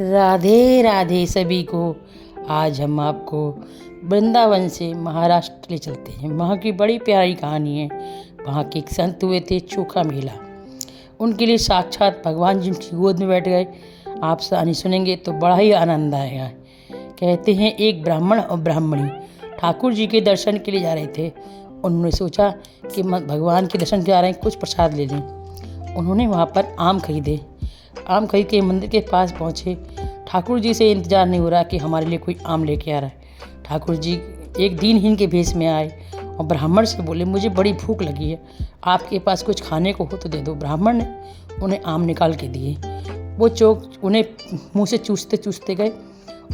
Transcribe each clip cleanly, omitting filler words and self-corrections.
राधे राधे सभी को। आज हम आपको वृंदावन से महाराष्ट्र ले चलते हैं। वहाँ की बड़ी प्यारी कहानी है। वहाँ के एक संत हुए थे चोखा मेला। उनके लिए साक्षात भगवान जी उनकी गोद में बैठ गए। आप कहानी सुनेंगे तो बड़ा ही आनंद आएगा। कहते हैं एक ब्राह्मण और ब्राह्मणी ठाकुर जी के दर्शन के लिए जा रहे थे। उन्होंने सोचा कि भगवान के दर्शन के आ रहे हैं, कुछ प्रसाद ले लें। उन्होंने वहाँ पर आम खरीदे। आम खरीद के मंदिर के पास पहुँचे। ठाकुर जी से इंतज़ार नहीं हो रहा कि हमारे लिए कोई आम लेके आ रहा है। ठाकुर जी एक दीनहीन के भेष में आए और ब्राह्मण से बोले, मुझे बड़ी भूख लगी है, आपके पास कुछ खाने को हो तो दे दो। ब्राह्मण ने उन्हें आम निकाल के दिए। वो चोक उन्हें मुँह से चूसते चूसते गए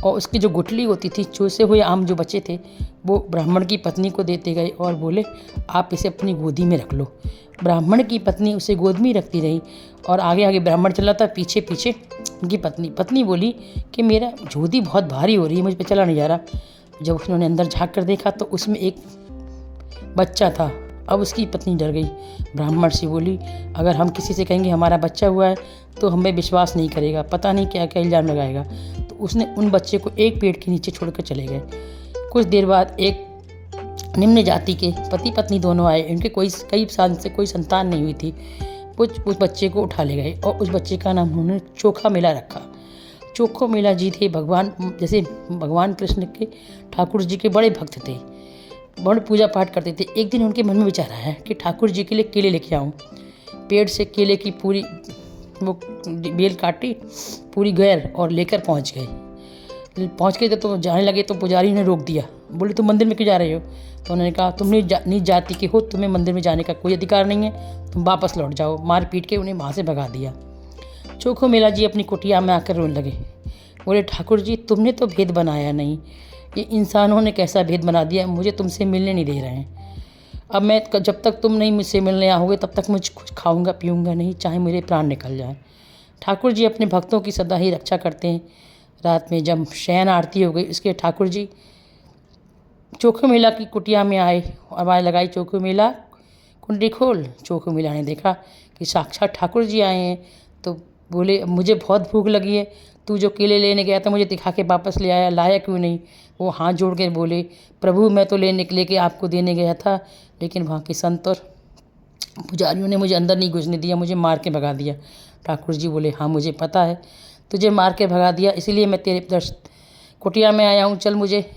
और उसकी जो गुठली होती थी, चूसे हुए आम जो बचे थे, वो ब्राह्मण की पत्नी को देते गए और बोले, आप इसे अपनी गोदी में रख लो। ब्राह्मण की पत्नी उसे गोद में रखती रही और आगे आगे ब्राह्मण चला था, पीछे पीछे उनकी पत्नी बोली कि मेरा झोदी बहुत भारी हो रही है, मुझ पे चला नहीं जा रहा। जब उन्होंने अंदर झाँक कर देखा तो उसमें एक बच्चा था। अब उसकी पत्नी डर गई। ब्राह्मण से बोली, अगर हम किसी से कहेंगे हमारा बच्चा हुआ है तो हमें विश्वास नहीं करेगा, पता नहीं क्या क्या इल्ज़ाम लगाएगा। तो उसने उन बच्चे को एक पेड़ के नीचे छोड़कर चले गए। कुछ देर बाद एक निम्न जाति के पति पत्नी दोनों आए। इनके कई साल से कोई संतान नहीं हुई थी। उस बच्चे को उठा ले गए और उस बच्चे का नाम उन्होंने चोखा मेला रखा। चोखो मेला जी थे जैसे भगवान कृष्ण के ठाकुर जी के बड़े भक्त थे, बड़े पूजा पाठ करते थे। एक दिन उनके मन में विचार आया कि ठाकुर जी के लिए केले लेके आऊँ। पेड़ से केले की पूरी वो बेल काटी, पूरी गैर और लेकर पहुँच गए तो जाने लगे तो पुजारी ने रोक दिया। बोले, तुम मंदिर में क्यों जा रहे हो? तो उन्होंने कहा, तुम नीच जाति के हो, तुम्हें मंदिर में जाने का कोई अधिकार नहीं है, तुम वापस लौट जाओ। मार पीट के उन्हें वहाँ से भगा दिया। चोखो मेला जी अपनी कुटिया में आकर रोने लगे। बोले, ठाकुर जी तुमने तो भेद बनाया नहीं, ये इंसानों ने कैसा भेद बना दिया, मुझे तुमसे मिलने नहीं दे रहे हैं। अब मैं जब तक तुम नहीं मुझसे मिलने आओगे तब तक मुझे कुछ खाऊंगा पीऊँगा नहीं, चाहे मेरे प्राण निकल जाए। ठाकुर जी अपने भक्तों की सदा ही रक्षा करते हैं। रात में जब शयन आरती हो गई, इसके ठाकुर जी चोखो मेला की कुटिया में आए। आवाज़ लगाई, चोखो मेला कुंडी खोल। चोखो मेला ने देखा कि साक्षात ठाकुर जी आए हैं तो बोले, मुझे बहुत भूख लगी है, तू जो केले लेने गया था मुझे दिखा के वापस ले आया, लाया क्यों नहीं? वो हाथ जोड़ के बोले, प्रभु मैं तो लेके आपको देने गया था, लेकिन वहाँ के संत और पुजारियों ने मुझे अंदर नहीं घुसने दिया, मुझे मार के भगा दिया। ठाकुर जी बोले, हाँ मुझे पता है, तुझे मार के भगा दिया, इसलिए मैं तेरे कुटिया में आया हूँ, चल मुझे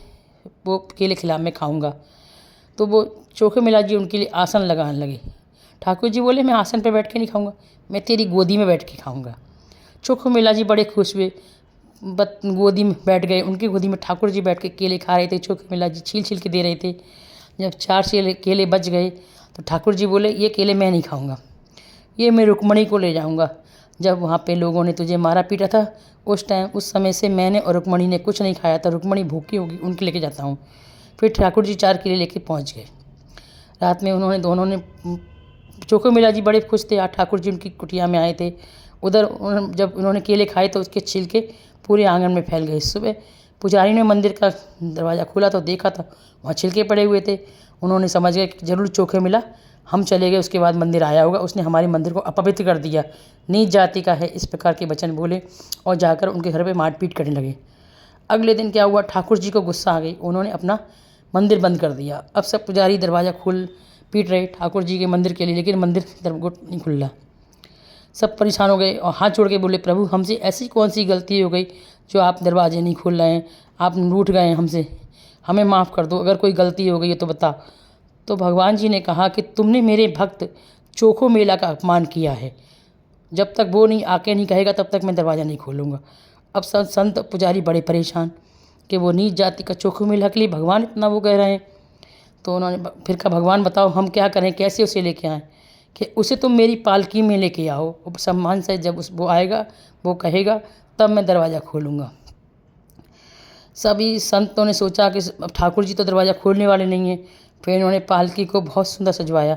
वो केले खिला, मैं खाऊंगा। तो वो चोखे मेला जी उनके लिए आसन लगाने लगे। ठाकुर जी बोले, मैं आसन पर बैठ के नहीं खाऊंगा, मैं तेरी गोदी में बैठ के खाऊंगा। चोखे मेला जी बड़े खुश हुए, गोदी में बैठ गए। उनकी गोदी में ठाकुर जी बैठ के केले खा रहे थे। चोखे मेला जी छील छील के दे रहे थे। जब 4 केले बच गए तो ठाकुर जी बोले, ये केले मैं नहीं खाऊंगा, ये मैं रुक्मणी को ले जाऊंगा। जब वहाँ पे लोगों ने तुझे मारा पीटा था, उस समय से मैंने और रुक्मणी ने कुछ नहीं खाया था, रुक्मणी भूखी होगी, उनके लेके जाता हूँ। फिर ठाकुर जी 4 केले लेके पहुँच गए। रात में दोनों ने चोखो मेला जी बड़े खुश थे। आज ठाकुर जी उनकी कुटिया में आए थे। जब उन्होंने केले खाए तो उसके छिलके पूरे आंगन में फैल गए। सुबह पुजारी ने मंदिर का दरवाज़ा खोला तो देखा था वहाँ छिलके पड़े हुए थे। उन्होंने समझ गए कि जरूर चोखे मेला हम चले गए, उसके बाद मंदिर आया होगा, उसने हमारे मंदिर को अपवित्र कर दिया, नीच जाति का है, इस प्रकार के वचन बोले और जाकर उनके घर पे मारपीट करने लगे। अगले दिन क्या हुआ, ठाकुर जी को गुस्सा आ गई, उन्होंने अपना मंदिर बंद कर दिया। अब सब पुजारी दरवाज़ा पीट रहे ठाकुर जी के मंदिर के लिए, लेकिन मंदिर नहीं खुल रहा। सब परेशान हो गए और हाथ जोड़ के बोले, प्रभु हमसे ऐसी कौन सी गलती हो गई जो आप दरवाजे नहीं खोल रहे हैं, आप रूठ गए हमसे, हमें माफ़ कर दो, अगर कोई गलती हो गई है तो बता। तो भगवान जी ने कहा कि तुमने मेरे भक्त चोखो मेला का अपमान किया है, जब तक वो आके नहीं कहेगा तब तक मैं दरवाज़ा नहीं खोलूँगा। अब संत पुजारी बड़े परेशान कि वो नीच जाति का चोखो मेला के लिए भगवान इतना वो कह रहे हैं। तो उन्होंने फिर कहा, भगवान बताओ हम क्या करें, कैसे उसे लेके आएँ? कि उसे तुम मेरी पालकी में लेके आओ, सम्मान से जब वो आएगा, वो कहेगा, तब मैं दरवाज़ा खोलूँगा। सभी संतों ने सोचा कि ठाकुर जी तो दरवाज़ा खोलने वाले नहीं हैं। फिर उन्होंने पालकी को बहुत सुंदर सजवाया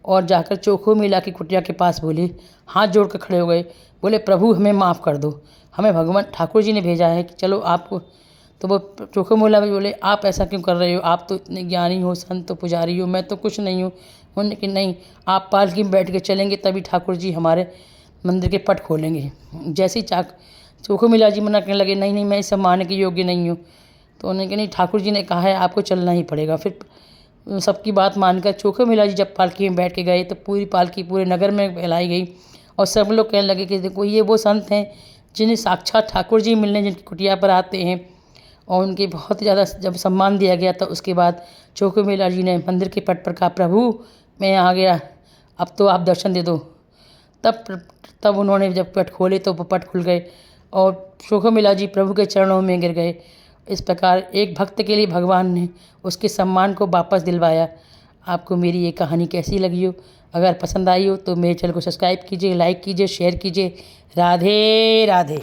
और जाकर चोखो मेला की कुटिया के पास बोले, हाथ जोड़ कर खड़े हो गए, बोले, प्रभु हमें माफ़ कर दो, हमें भगवान ठाकुर जी ने भेजा है कि चलो आपको। तो वो चोखो मेला भी बोले, आप ऐसा क्यों कर रहे हो, आप तो इतने ज्ञानी हो, संत तो पुजारी हो, मैं तो कुछ नहीं हूँ। उन्होंने कि नहीं, आप पालकी में बैठ के चलेंगे तभी ठाकुर जी हमारे मंदिर के पट खोलेंगे। जैसे ही चोखो मिला जी मना करने लगे, नहीं नहीं मैं इस सम्मान के योग्य नहीं हूँ। तो उन्होंने कहा नहीं, ठाकुर जी ने कहा है आपको चलना ही पड़ेगा। फिर सबकी बात मानकर चोखो मिला जी जब पालकी में बैठ के गए तो पूरी पालकी पूरे नगर में फैलाई गई और सब लोग कहने लगे कि देखो ये वो संत हैं जिन्हें साक्षात ठाकुर जी मिलने जिनकी कुटिया पर आते हैं। और उनके बहुत ही ज़्यादा जब सम्मान दिया गया तो उसके बाद चोखो मिला जी ने मंदिर के पट पर कहा, प्रभु मैं आ गया, अब तो आप दर्शन दे दो। तब तब उन्होंने जब पट खोले तो वो पट खुल गए और चोखो मिला जी प्रभु के चरणों में गिर गए। इस प्रकार एक भक्त के लिए भगवान ने उसके सम्मान को वापस दिलवाया। आपको मेरी ये कहानी कैसी लगी हो? अगर पसंद आई हो तो मेरे चैनल को सब्सक्राइब कीजिए, लाइक कीजिए, शेयर कीजिए। राधे राधे।